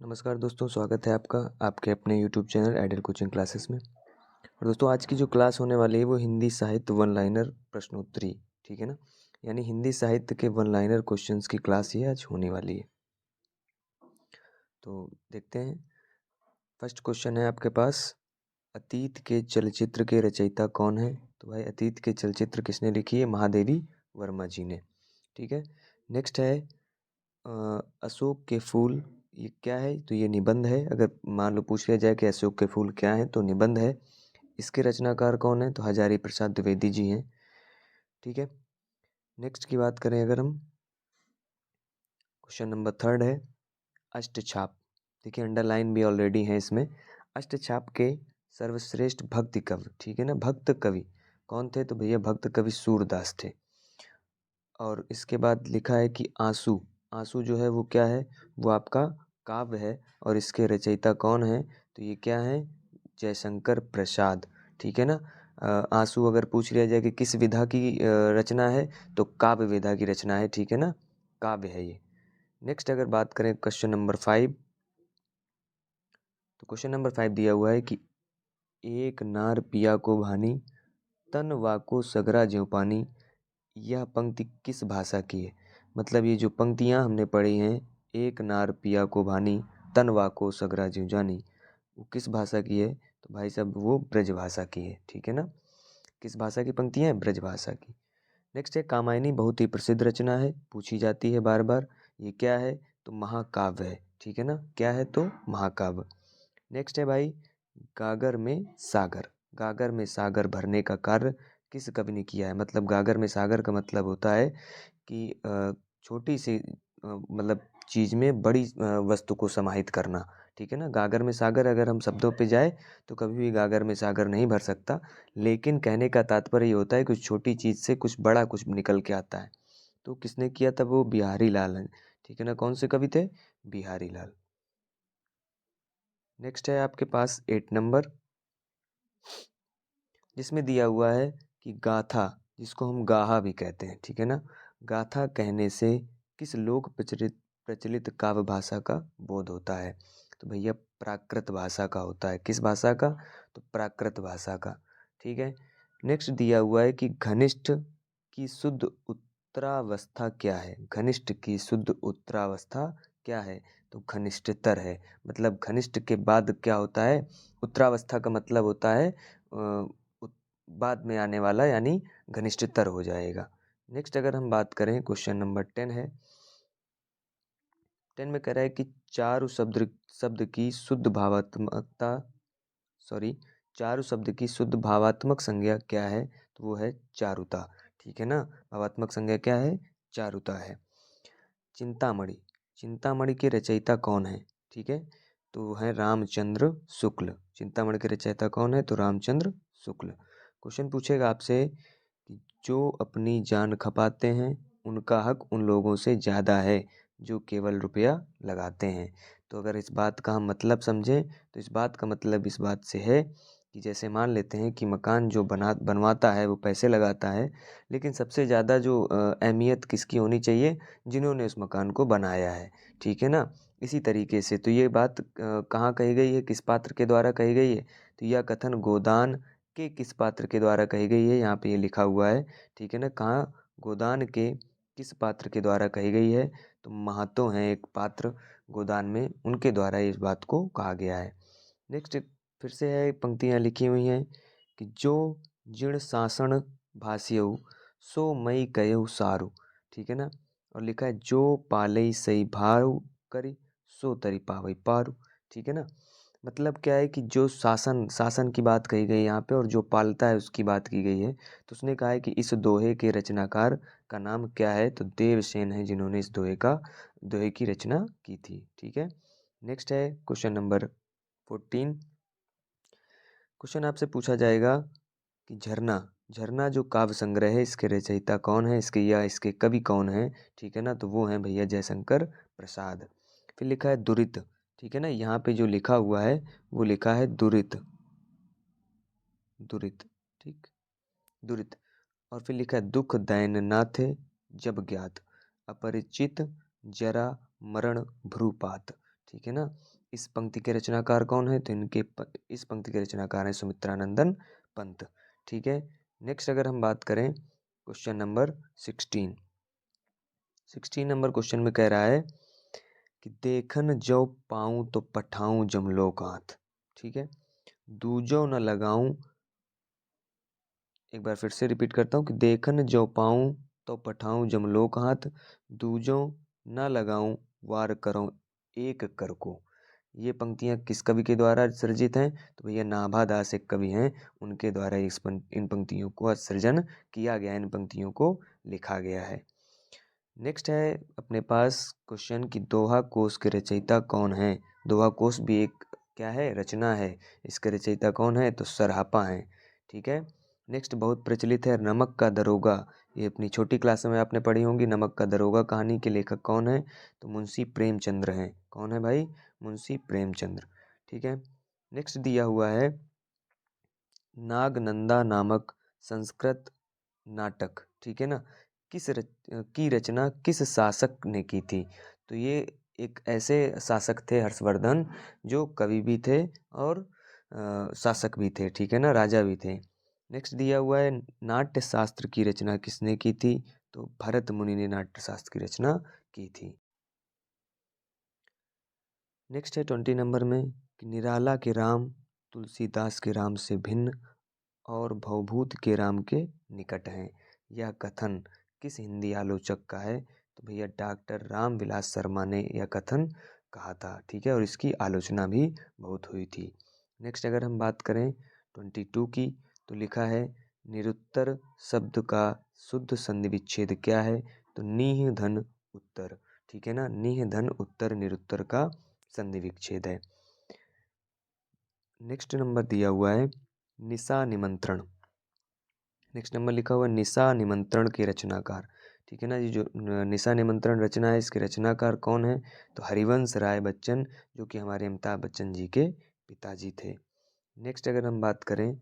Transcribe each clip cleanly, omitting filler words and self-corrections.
नमस्कार दोस्तों, स्वागत है आपका आपके अपने YouTube channel ideal coaching classes में। और दोस्तों, आज की जो क्लास होने वाली है वो हिंदी साहित्य वन लाइनर प्रश्नोत्तरी, ठीक है ना। यानी हिंदी साहित्य के वन लाइनर क्वेश्चंस की क्लास ये आज होने वाली है। तो देखते हैं। फर्स्ट क्वेश्चन है आपके पास, अतीत के चलचित्र के रचयिता कौन है। तो भाई, अतीत के चलचित्र किसने लिखी है? महादेवी वर्मा जी ने, ठीक है। नेक्स्ट है अशोक के फूल, ये क्या है? तो ये निबंध है। अगर मान लो पूछ लिया जाए कि अशोक के फूल क्या है, तो निबंध है। इसके रचनाकार कौन है? तो हजारी प्रसाद द्विवेदी जी हैं, ठीक है। नेक्स्ट की बात करें अगर हम, क्वेश्चन नंबर थर्ड है अष्टछाप। देखिए, अंडरलाइन भी ऑलरेडी है इसमें। अष्टछाप के सर्वश्रेष्ठ भक्ति कवि, ठीक है ना, भक्त कवि कौन थे? तो भैया भक्त कवि सूरदास थे। और इसके बाद लिखा है कि आंसू, आंसू जो है वो क्या है? वो आपका काव्य है। और इसके रचयिता कौन है? तो ये क्या है? जयशंकर प्रसाद, ठीक है ना। आंसू अगर पूछ लिया जाए कि किस विधा की रचना है, तो काव्य विधा की रचना है, ठीक है ना, काव्य है ये। नेक्स्ट अगर बात करें क्वेश्चन नंबर 5, तो क्वेश्चन नंबर 5 दिया हुआ है कि एक नार पिया को भानी, तन वाको सगरा ज्यों पानी, यह पंक्ति किस भाषा की है? मतलब ये जो पंक्तियाँ हमने पढ़ी हैं, एक नार पिया को भानी, तन वाको सगरा ज्यों जानी, वो किस भाषा की है? तो भाई साहब वो ब्रज भाषा की है, ठीक है ना। किस भाषा की पंक्तियाँ हैं? ब्रज भाषा की। नेक्स्ट है कामायनी, बहुत ही प्रसिद्ध रचना है, पूछी जाती है बार बार। ये क्या है? तो महाकाव्य है, ठीक है ना। क्या है? तो महाकाव्य। नेक्स्ट है भाई गागर में सागर। गागर में सागर भरने का कार्य किस कवि ने किया है? मतलब गागर में सागर का मतलब होता है कि छोटी सी मतलब चीज़ में बड़ी वस्तु को समाहित करना, ठीक है ना। गागर में सागर अगर हम शब्दों पे जाए तो कभी भी गागर में सागर नहीं भर सकता, लेकिन कहने का तात्पर्य ये होता है कि छोटी चीज़ से कुछ बड़ा कुछ निकल के आता है। तो किसने किया था? वो बिहारी लाल हैं, ठीक है ना। कौन से कवि थे? बिहारी लाल। नेक्स्ट है आपके पास 8 नंबर, जिसमें दिया हुआ है कि गाथा, जिसको हम गाहा भी कहते हैं, ठीक है ना, गाथा कहने से किस लोक प्रचलित प्रचलित काव्य भाषा का बोध होता है? तो भैया प्राकृत भाषा का होता है। किस भाषा का? तो प्राकृत भाषा का, ठीक है। नेक्स्ट दिया हुआ है कि घनिष्ठ की शुद्ध उत्तरावस्था क्या है? घनिष्ठ की शुद्ध उत्तरावस्था क्या है? तो घनिष्ठतर है। मतलब घनिष्ठ के बाद क्या होता है? उत्तरावस्था का मतलब होता है बाद में आने वाला, यानी घनिष्ठतर हो जाएगा। नेक्स्ट अगर हम बात करें, क्वेश्चन नंबर 10 है। 10 में कह रहा है कि चारु शब्द शब्द की शुद्ध भावात्मकता, सॉरी, चारु शब्द की शुद्ध भावात्मक संज्ञा क्या है? तो वो है चारुता, ठीक है ना। भावात्मक संज्ञा क्या है? चारुता है। चिंतामणि, चिंतामणि के रचयिता कौन है? ठीक है, तो वो है रामचंद्र शुक्ल। चिंतामणि के रचयिता कौन है? तो रामचंद्र शुक्ल। क्वेश्चन पूछेगा आपसे कि जो अपनी जान खपाते हैं उनका हक उन लोगों से ज़्यादा है जो केवल रुपया लगाते हैं। तो अगर इस बात का हम मतलब समझें, तो इस बात का मतलब इस बात से है कि जैसे मान लेते हैं कि मकान जो बनवाता है वो पैसे लगाता है, लेकिन सबसे ज़्यादा जो अहमियत किसकी होनी चाहिए? जिन्होंने उस मकान को बनाया है, ठीक है ना। इसी तरीके से तो ये बात कहाँ कही गई है? किस पात्र के द्वारा कही गई है? तो यह कथन गोदान के किस पात्र के द्वारा कही गई है? यहाँ पे ये लिखा हुआ है, ठीक है ना। कहाँ? गोदान के किस पात्र के द्वारा कही गई है? तो महातो हैं एक पात्र गोदान में, उनके द्वारा इस बात को कहा गया है। नेक्स्ट फिर से है, पंक्तियाँ लिखी हुई हैं कि जो जीर्ण सासण भास्यऊ सो मई कयऊ सारू, ठीक है ना। और लिखा है जो पालई सई भाव करी सो तरी पावई पारू, ठीक है ना। मतलब क्या है कि जो शासन शासन की बात कही गई यहाँ पे, और जो पालता है उसकी बात की गई है। तो उसने कहा है कि इस दोहे के रचनाकार का नाम क्या है? तो देवसेन है, जिन्होंने इस दोहे की रचना की थी, ठीक है। नेक्स्ट है क्वेश्चन नंबर 14। क्वेश्चन आपसे पूछा जाएगा कि झरना, झरना जो काव्य संग्रह है, इसके रचयिता कौन है? इसके या इसके कवि कौन है? ठीक है ना, तो वो हैं भैया जयशंकर प्रसाद। फिर लिखा है दुरित, ठीक है ना। यहाँ पे जो लिखा हुआ है वो लिखा है दुरित, दुरित, ठीक, दुरित। और फिर लिखा है दुख दैन नाथे जब ज्ञात, अपरिचित जरा मरण भ्रूपात, ठीक है ना। इस पंक्ति के रचनाकार कौन है? तो इस पंक्ति के रचनाकार हैं सुमित्रानंदन पंत। ठीक है। नेक्स्ट अगर हम बात करें क्वेश्चन नंबर 16 नंबर क्वेश्चन में कह रहा है कि देखन जो पाऊँ तो पठाऊँ जमलोक हाथ। ठीक है। दूजो न लगाऊं, एक बार फिर से रिपीट करता हूँ कि देखन जो पाऊँ तो पठाऊँ जमलोक हाथ, दूजो न लगाऊं वार करूं एक कर को। ये पंक्तियाँ किस कवि के द्वारा सृजित हैं? तो भैया नाभा दास एक कवि हैं, उनके द्वारा इन पंक्तियों को सृजन किया गया, इन पंक्तियों को लिखा गया है। नेक्स्ट है अपने पास क्वेश्चन कि दोहा कोश के रचयिता कौन है? दोहा कोश भी एक क्या है? रचना है। इसके रचयिता कौन है? तो सरहापा हैं। ठीक है। नेक्स्ट बहुत प्रचलित है नमक का दरोगा। ये अपनी छोटी क्लास में आपने पढ़ी होंगी। नमक का दरोगा कहानी के लेखक कौन है? तो मुंशी प्रेमचंद्र हैं। कौन है भाई? मुंशी प्रेमचंद्र। ठीक है। नेक्स्ट दिया हुआ है नागनंदा नामक संस्कृत नाटक। ठीक है ना। की रचना किस शासक ने की थी? तो ये एक ऐसे शासक थे हर्षवर्धन, जो कवि भी थे और शासक भी थे। ठीक है ना, राजा भी थे। नेक्स्ट दिया हुआ है नाट्य शास्त्र की रचना किसने की थी? तो भरत मुनि ने नाट्य शास्त्र की रचना की थी। नेक्स्ट है 20 नंबर में कि निराला के राम तुलसीदास के राम से भिन्न और भवभूत के राम के निकट हैं। यह कथन किस हिंदी आलोचक का है? तो भैया डॉक्टर रामविलास शर्मा ने यह कथन कहा था। ठीक है। और इसकी आलोचना भी बहुत हुई थी। नेक्स्ट अगर हम बात करें 22 की, तो लिखा है निरुत्तर शब्द का शुद्ध संधि विच्छेद क्या है? तो नीह धन उत्तर। ठीक है ना, नीह धन उत्तर निरुत्तर का संधि विच्छेद है। नेक्स्ट नंबर दिया हुआ है निशा निमंत्रण। नेक्स्ट नंबर लिखा हुआ है निशा निमंत्रण के रचनाकार। ठीक है ना, ये जो निशा निमंत्रण रचना है, इसके रचनाकार कौन है? तो हरिवंश राय बच्चन, जो कि हमारे अमिताभ बच्चन जी के पिताजी थे। नेक्स्ट अगर हम बात करें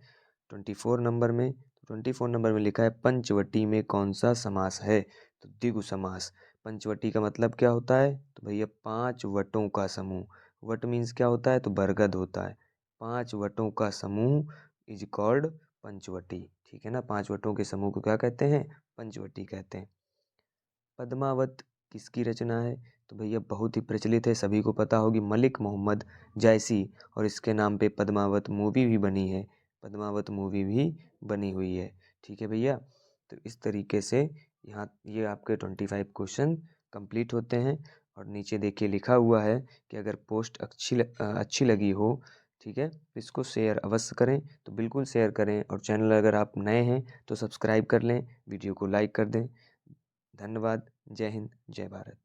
24 नंबर में, 24 नंबर में लिखा है पंचवटी में कौन सा समास है? तो द्विगु समास। पंचवटी का मतलब क्या होता है? तो भैया 5 वटों का समूह। वट मीन्स क्या होता है? तो बरगद होता है। 5 वटों का समूह इज कॉल्ड पंचवटी। ठीक है ना, 5 वटों के समूह को क्या कहते हैं? पंचवटी कहते हैं। पद्मावत किसकी रचना है? तो भैया बहुत ही प्रचलित है, सभी को पता होगी, मलिक मोहम्मद जायसी। और इसके नाम पे पद्मावत मूवी भी बनी है। पद्मावत मूवी भी बनी हुई है। ठीक है भैया। तो इस तरीके से यहाँ ये आपके 25 क्वेश्चन कंप्लीट होते हैं। और नीचे देखिए लिखा हुआ है कि अगर पोस्ट अच्छी लगी हो, ठीक है, तो इसको शेयर अवश्य करें। तो बिल्कुल शेयर करें। और चैनल अगर आप नए हैं तो सब्सक्राइब कर लें, वीडियो को लाइक कर दें। धन्यवाद। जय हिंद, जय भारत।